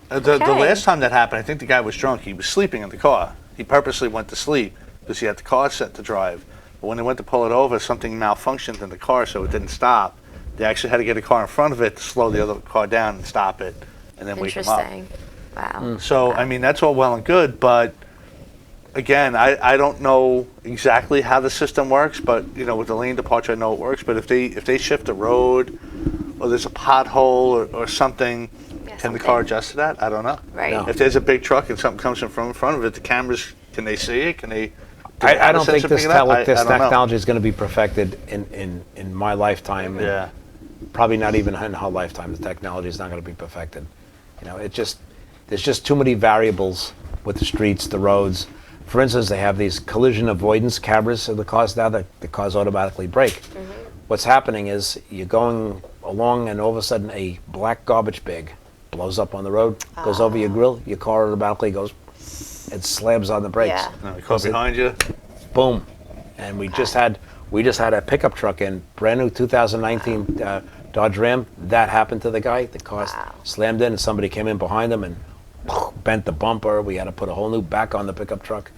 The Okay. last time that happened, I think the guy was drunk. He was sleeping in the car. He purposely went to sleep because he had the car set to drive. But when they went to pull it over, something malfunctioned in the car, so it didn't stop. They actually had to get a car in front of it to slow the other car down and stop it, and then wake him up. Interesting. Wow. So, I mean, that's all well and good, but again, I don't know exactly how the system works, but, with the lane departure, I know it works. But if they shift a road or there's a pothole or something, Yeah, can the something. car adjust to that? I don't know. Right. No. If there's a big truck and something comes in front of it, the cameras, can they see it? Can they? I don't think this I don't know. technology is going to be perfected in my lifetime. and Yeah. Probably not even in her lifetime. The technology is not going to be perfected. There's just too many variables with the streets, the roads. For instance, they have these collision avoidance cameras in the cars now that the cars automatically brake. What's happening is you're going along and all of a sudden a black garbage bag blows up on the road, goes over your grill, your car automatically goes, it slams on the brakes. Yeah. No, the car behind you. Boom. And we just had a pickup truck in, brand new 2019 Dodge Ram. That happened to the guy. The car slammed in and somebody came in behind him and bent the bumper. We had to put a whole new back on the pickup truck.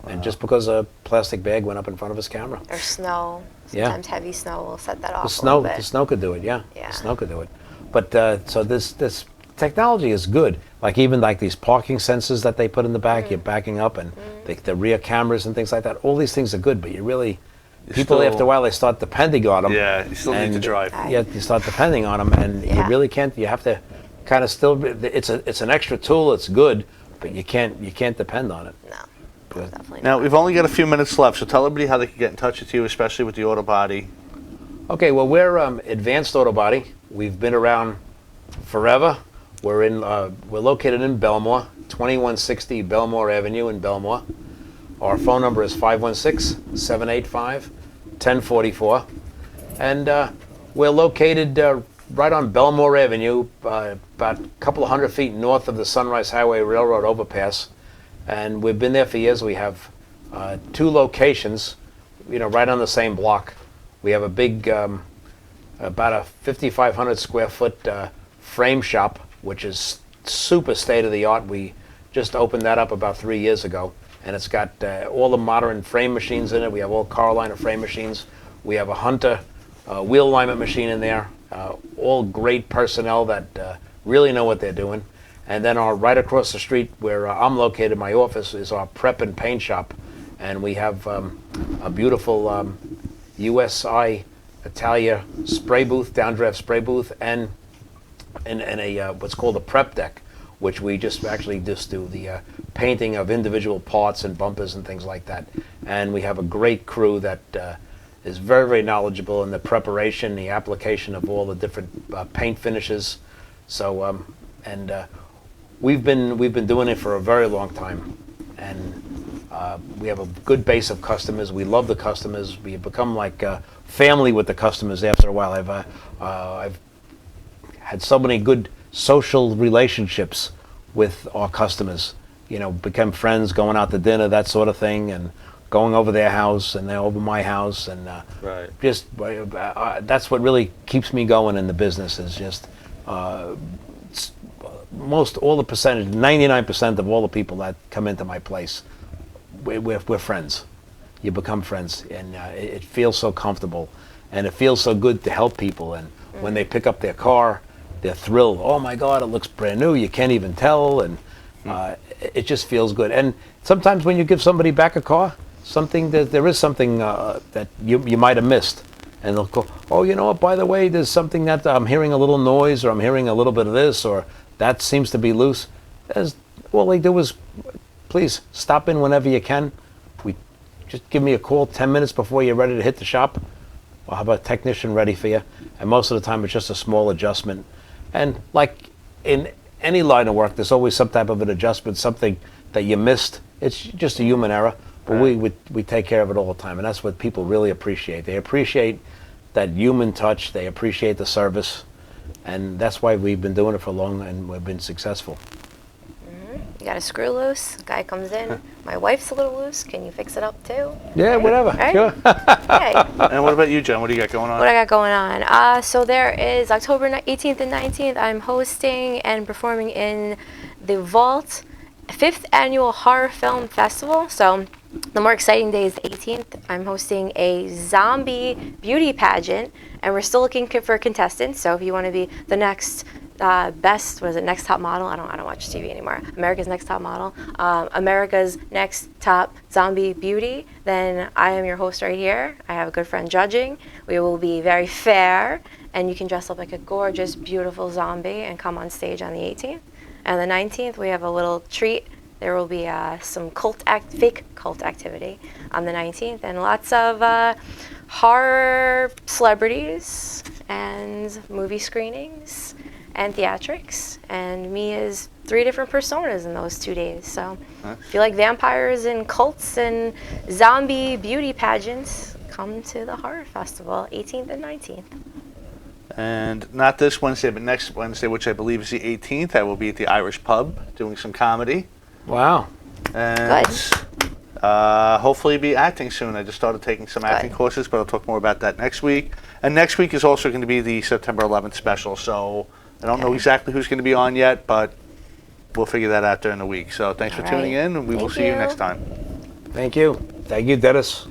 And just because a plastic bag went up in front of his camera. Or snow. Yeah. Sometimes heavy snow will set that off The a little bit. snow could do it, yeah. Yeah. The snow could do it. But so this technology is good. Like even like these parking sensors that they put in the back, you're backing up, and the rear cameras and things like that. All these things are good, but people still- after a while they start depending on them. Yeah, you still need to drive. Yeah, you start depending on them, and you Yeah. really can't. You have to kind of still. It's an extra tool. It's good, but you can't depend on it. No. Good. Definitely Now, not. we've only got a few minutes left, so tell everybody how they can get in touch with you, especially with the auto body. Okay, well, we're Advanced Auto Body. We've been around forever. We're located in Belmore, 2160 Belmore Avenue in Belmore. Our phone number is 516-785-1044. And we're located right on Belmore Avenue, about a couple of hundred feet north of the Sunrise Highway Railroad overpass. And we've been there for years. We have 2 locations, right on the same block. We have a big, about a 5,500 square foot frame shop, which is super state of the art. We just opened that up about 3 years ago, and it's got all the modern frame machines in it. We have all Carolina frame machines. We have a Hunter wheel alignment machine in there. All great personnel that really know what they're doing. And then right across the street where I'm located, my office, is our prep and paint shop. And we have a beautiful USI Italia spray booth, downdraft spray booth, and a what's called a prep deck, which we just do the painting of individual parts and bumpers and things like that. And we have a great crew that is very, very knowledgeable in the preparation, the application of all the different paint finishes. So we've been doing it for a very long time, and we have a good base of customers. We love the customers. We have become like family with the customers after a while. I've had so many good social relationships with our customers. Become friends, going out to dinner, that sort of thing, and going over their house and they're over my house, and just that's what really keeps me going in the business. Is just most all the percentage, 99% of all the people that come into my place, we're friends. You become friends, and it feels so comfortable, and it feels so good to help people. And when they pick up their car, they're thrilled. Oh my God, it looks brand new. You can't even tell, and it just feels good. And sometimes when you give somebody back a car, there is something that you might have missed, and they'll go, oh, you know what? By the way, there's something that I'm hearing a little noise, or I'm hearing a little bit of this, or that seems to be loose. All they do is, please stop in whenever you can. Just give me a call 10 minutes before you're ready to hit the shop. I'll have a technician ready for you. And most of the time, it's just a small adjustment. And like in any line of work, there's always some type of an adjustment, something that you missed. It's just a human error, but we take care of it all the time, and that's what people really appreciate. They appreciate that human touch. They appreciate the service, and that's why we've been doing it for long, and we've been successful. You got a screw loose, guy comes in, my wife's a little loose, can you fix it up too? Yeah, whatever, right? sure. Okay. And what about you, Jen? What do you got going on? What I got going on? So there is October 18th and 19th, I'm hosting and performing in the Vault 5th Annual Horror Film Festival. So the more exciting day is the 18th. I'm hosting a zombie beauty pageant, and we're still looking for contestants. So if you want to be the next Next Top Model? I don't watch TV anymore. America's Next Top Model. America's Next Top Zombie Beauty. Then I am your host right here. I have a good friend judging. We will be very fair, and you can dress up like a gorgeous, beautiful zombie and come on stage on the 18th. And the 19th, we have a little treat. There will be some fake cult activity on the 19th, and lots of horror celebrities and movie screenings and theatrics, and me as 3 different personas in those 2 days. So if you like vampires and cults and zombie beauty pageants, come to the horror festival, 18th and 19th. And not this Wednesday, but next Wednesday, which I believe is the 18th, I will be at the Irish Pub doing some comedy. Wow. And hopefully be acting soon. I just started taking some acting courses, but I'll talk more about that next week. And next week is also going to be the September 11th special, so I don't know exactly who's going to be on yet, but we'll figure that out during the week. So thanks for tuning in, and we will see you next time. Thank you. Thank you, Dennis.